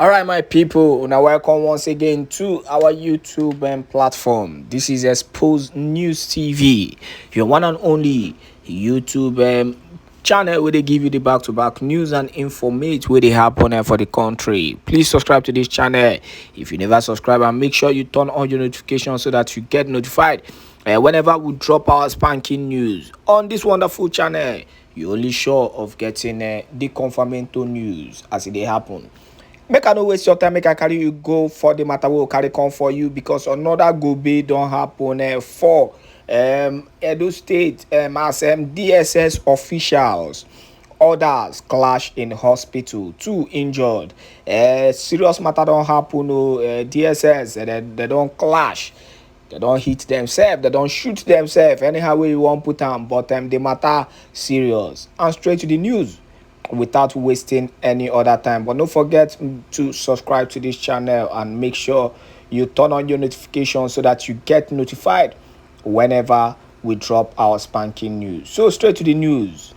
All right, my people, now welcome once again to our YouTube platform. This is Exposed News TV, your one and only YouTube channel where they give you the back-to-back news and informate where they happen for the country. Please subscribe to this channel if you never subscribe, and make sure you turn on your notifications so that you get notified whenever we drop our spanking news on this wonderful channel. You're only sure of getting the confirmatory news as it happen. Make I no waste your time, make I carry you go for the matter will carry come for you, because another gobe don't happen for Edo State as DSS officials. Others clash in hospital, 2 injured. Serious matter don't happen. DSS they don't clash. They don't hit themselves, they don't shoot themselves, anyhow way you want put them, but the matter serious. And straight to the news without wasting any other time. But don't forget to subscribe to this channel and make sure you turn on your notifications so that you get notified whenever we drop our spanking news. So straight to the news.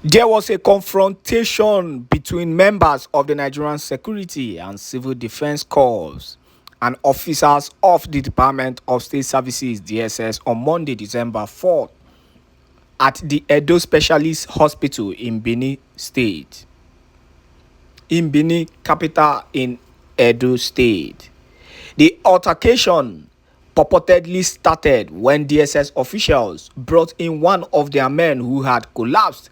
There was a confrontation between members of the Nigerian Security and Civil Defense Corps and officers of the Department of State Services (DSS) on Monday, December 4th, at the Edo Specialist Hospital in Benin State, in Benin capital in Edo State. The altercation purportedly started when DSS officials brought in one of their men who had collapsed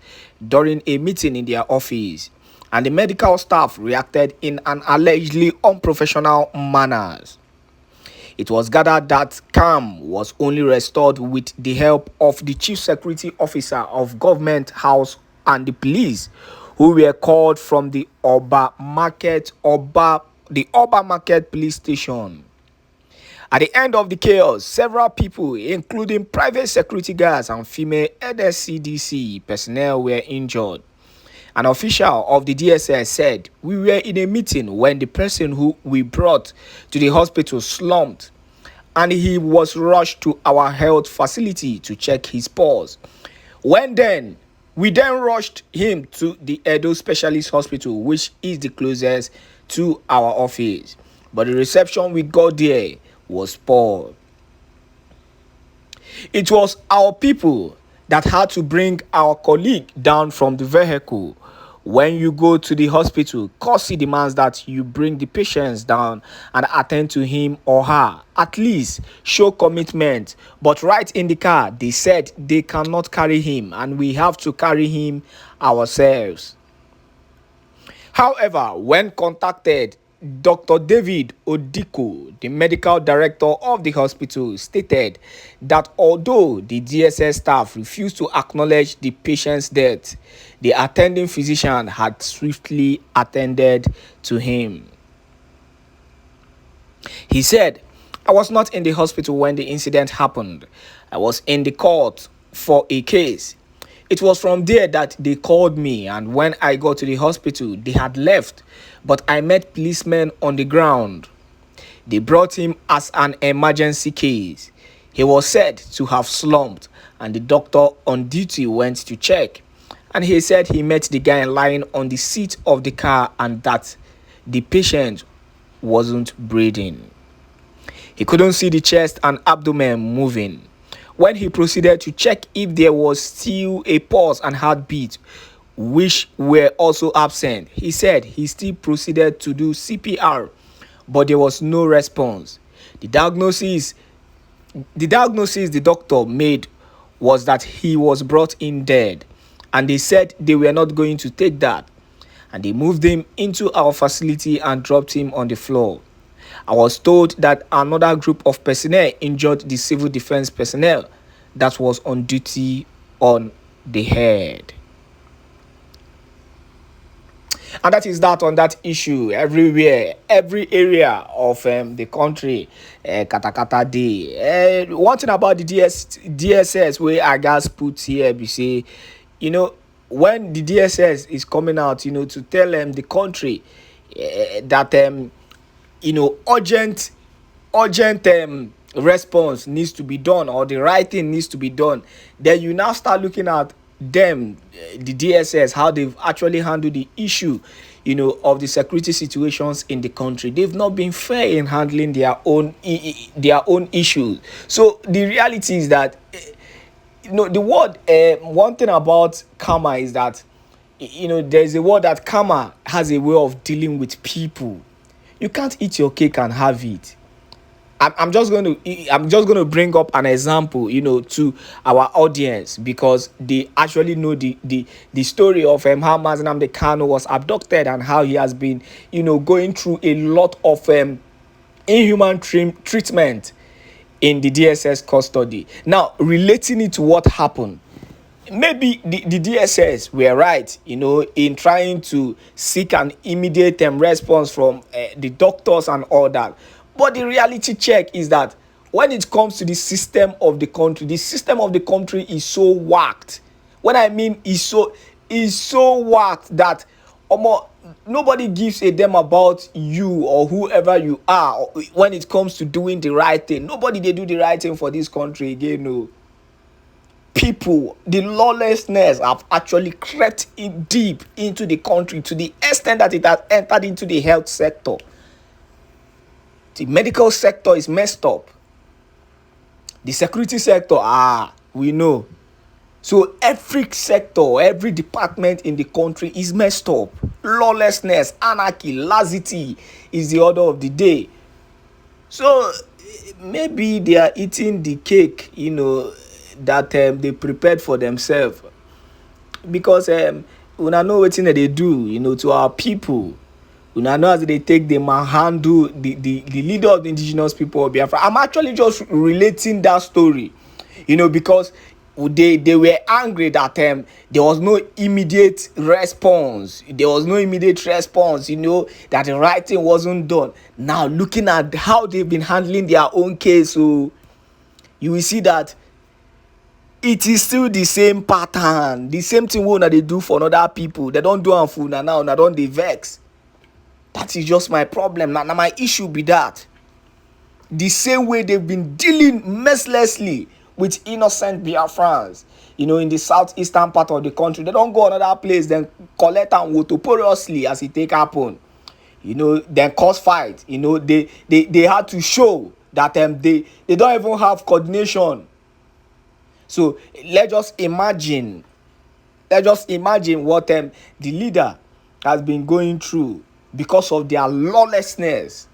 during a meeting in their office, and the medical staff reacted in an allegedly unprofessional manner. It was gathered that calm was only restored with the help of the chief security officer of government house and the police, who were called from the Oba Market police station. At the end of the chaos, several people, including private security guards and female NSCDC personnel, were injured. An official of the DSS said, "We were in a meeting when the person who we brought to the hospital slumped, and he was rushed to our health facility to check his pulse. We then rushed him to the Edo Specialist Hospital, which is the closest to our office. But the reception we got there was poor. It was our people that had to bring our colleague down from the vehicle. When you go to the hospital, courtesy demands that you bring the patients down and attend to him or her. At least show commitment. But right in the car, they said they cannot carry him and we have to carry him ourselves." However, when contacted, Dr. David Odiko, the medical director of the hospital, stated that although the DSS staff refused to acknowledge the patient's death, the attending physician had swiftly attended to him. He said, "I was not in the hospital when the incident happened. I was in the court for a case. It was from there that they called me, and when I got to the hospital, they had left, but I met policemen on the ground. They brought him as an emergency case. He was said to have slumped, and the doctor on duty went to check, and he said he met the guy lying on the seat of the car and that the patient wasn't breathing. He couldn't see the chest and abdomen moving. When he proceeded to check if there was still a pulse and heartbeat, which were also absent, he said he still proceeded to do CPR, but there was no response. The diagnosis the doctor made was that he was brought in dead, and they said they were not going to take that, and they moved him into our facility and dropped him on the floor. I was told that another group of personnel injured the civil defense personnel that was on duty on the head." And that is that on that issue. Everywhere, every area of the country, katakata day. One thing about the DSS where I guys put here, we say, when the DSS is coming out, to tell the country that urgent response needs to be done, or the right thing needs to be done, then you now start looking at them, the DSS, how they've actually handled the issue, of the security situations in the country. They've not been fair in handling their own issues. So the reality is that, the word, one thing about karma is that, there's a word that karma has a way of dealing with people. You can't eat your cake and have it. I'm just going to bring up an example, to our audience, because they actually know the story of how Nnamdi Kanu was abducted, and how he has been, going through a lot of inhuman treatment in the DSS custody. Now, relating it to what happened, maybe the DSS were right, in trying to seek an immediate response from the doctors and all that. But the reality check is that when it comes to the system of the country, is so whacked. When I mean is so whacked that nobody gives a damn about you or whoever you are when it comes to doing the right thing. Nobody they do the right thing for this country again. No. People, the lawlessness have actually crept in deep into the country to the extent that it has entered into the health sector. The medical sector is messed up. The security sector, we know. So every sector, every department in the country is messed up. Lawlessness, anarchy, laxity is the order of the day. So maybe they are eating the cake, that they prepared for themselves. Because una know wetin they do, to our people. Una know as they take them and handle the leader of the indigenous people of Biafra. I'm actually just relating that story, because they were angry that there was no immediate response. That the right thing wasn't done. Now, looking at how they've been handling their own case, so you will see that it is still the same pattern, the same thing wey they do for other people. They don't do am for una now, una don dey vex. That is just my problem. Now my issue be that the same way they've been dealing mercilessly with innocent Biafrans, in the southeastern part of the country. They don't go another place, then collect and wotoporously as it take happen. Then cause fight. They had to show that they don't even have coordination. So let's just imagine what the leader has been going through because of their lawlessness.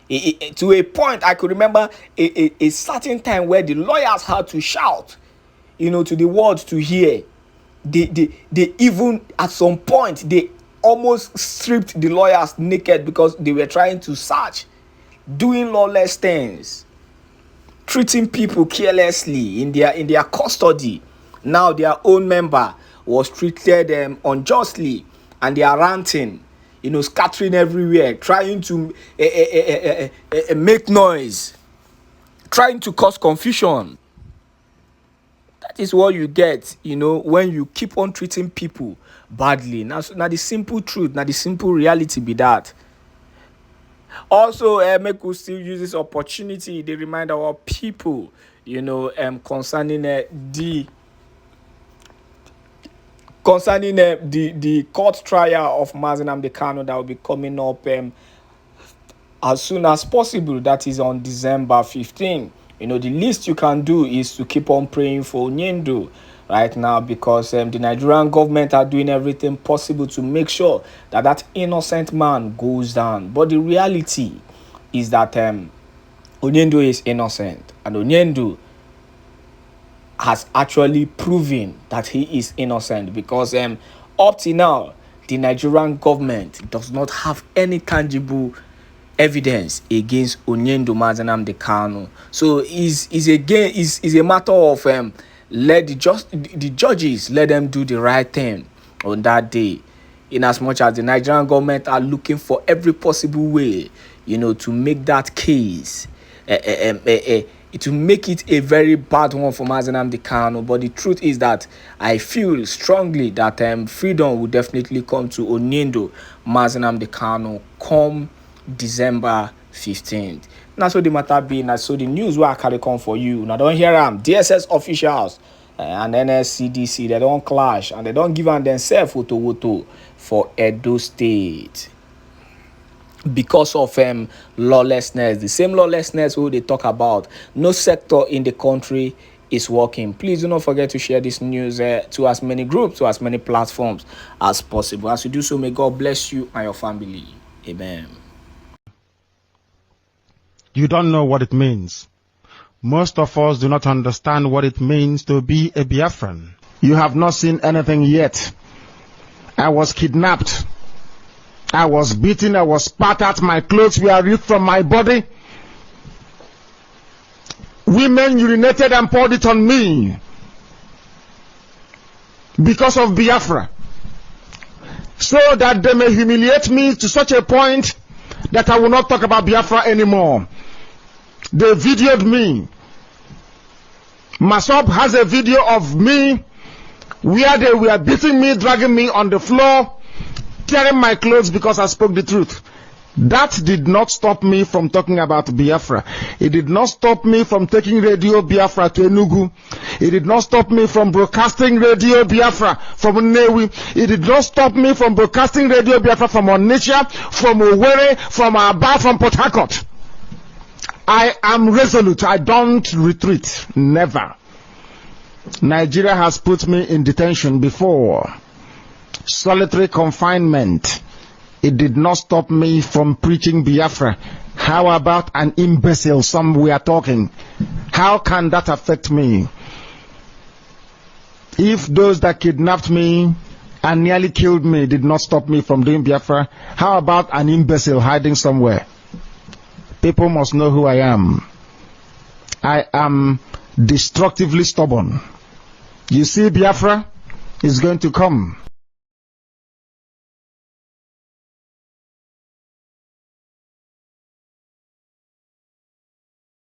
To a point, I could remember a certain time where the lawyers had to shout, to the world to hear. They even, at some point, they almost stripped the lawyers naked because they were trying to search, doing lawless things, treating people carelessly in their custody. Now their own member was treated unjustly, and they are ranting, scattering everywhere, trying to make noise, trying to cause confusion. That is what you get, when you keep on treating people badly. Now the simple truth, now the simple reality be that. Also, make we still use this opportunity. They remind our people, concerning the court trial of Nnamdi Kanu that will be coming up as soon as possible. That is on December 15. The least you can do is to keep on praying for Nnamdi right now, because the Nigerian government are doing everything possible to make sure that innocent man goes down. But the reality is that Nnamdi is innocent, and Nnamdi has actually proven that he is innocent, because up to now the Nigerian government does not have any tangible evidence against Nnamdi Kanu. So is a matter of let the judges let them do the right thing on that day, in as much as the Nigerian government are looking for every possible way, to make that case to make it a very bad one for Nnamdi Kanu. But the truth is that I feel strongly that freedom will definitely come to Nnamdi Kanu come December 15th. Now, so the matter being, so the news where I carry come for you. Now, don't hear DSS officials and NSCDC, they don't clash and they don't give on themselves woto for Edo State because of lawlessness. The same lawlessness we they talk about. No sector in the country is working. Please do not forget to share this news to as many groups, to as many platforms as possible. As you do so, may God bless you and your family. Amen. You don't know what it means. Most of us do not understand what it means to be a Biafran. You have not seen anything yet. I was kidnapped. I was beaten. I was spat at. My clothes were ripped from my body. Women urinated and poured it on me because of Biafra, so that they may humiliate me to such a point that I will not talk about Biafra anymore. They videoed me. Masop has a video of me where they were beating me, dragging me on the floor, tearing my clothes because I spoke the truth. That did not stop me from talking about Biafra. It did not stop me from taking Radio Biafra to Enugu. It did not stop me from broadcasting Radio Biafra from Nnewi. It did not stop me from broadcasting Radio Biafra from Onitsha, from Owerri, from Aba, from Port Harcourt. I am resolute. I don't retreat. Never. Nigeria has put me in detention before. Solitary confinement. It did not stop me from preaching Biafra. How about an imbecile? Some we are talking. How can that affect me? If those that kidnapped me and nearly killed me did not stop me from doing Biafra, how about an imbecile hiding somewhere? People must know who I am. I am destructively stubborn. You see, Biafra is going to come.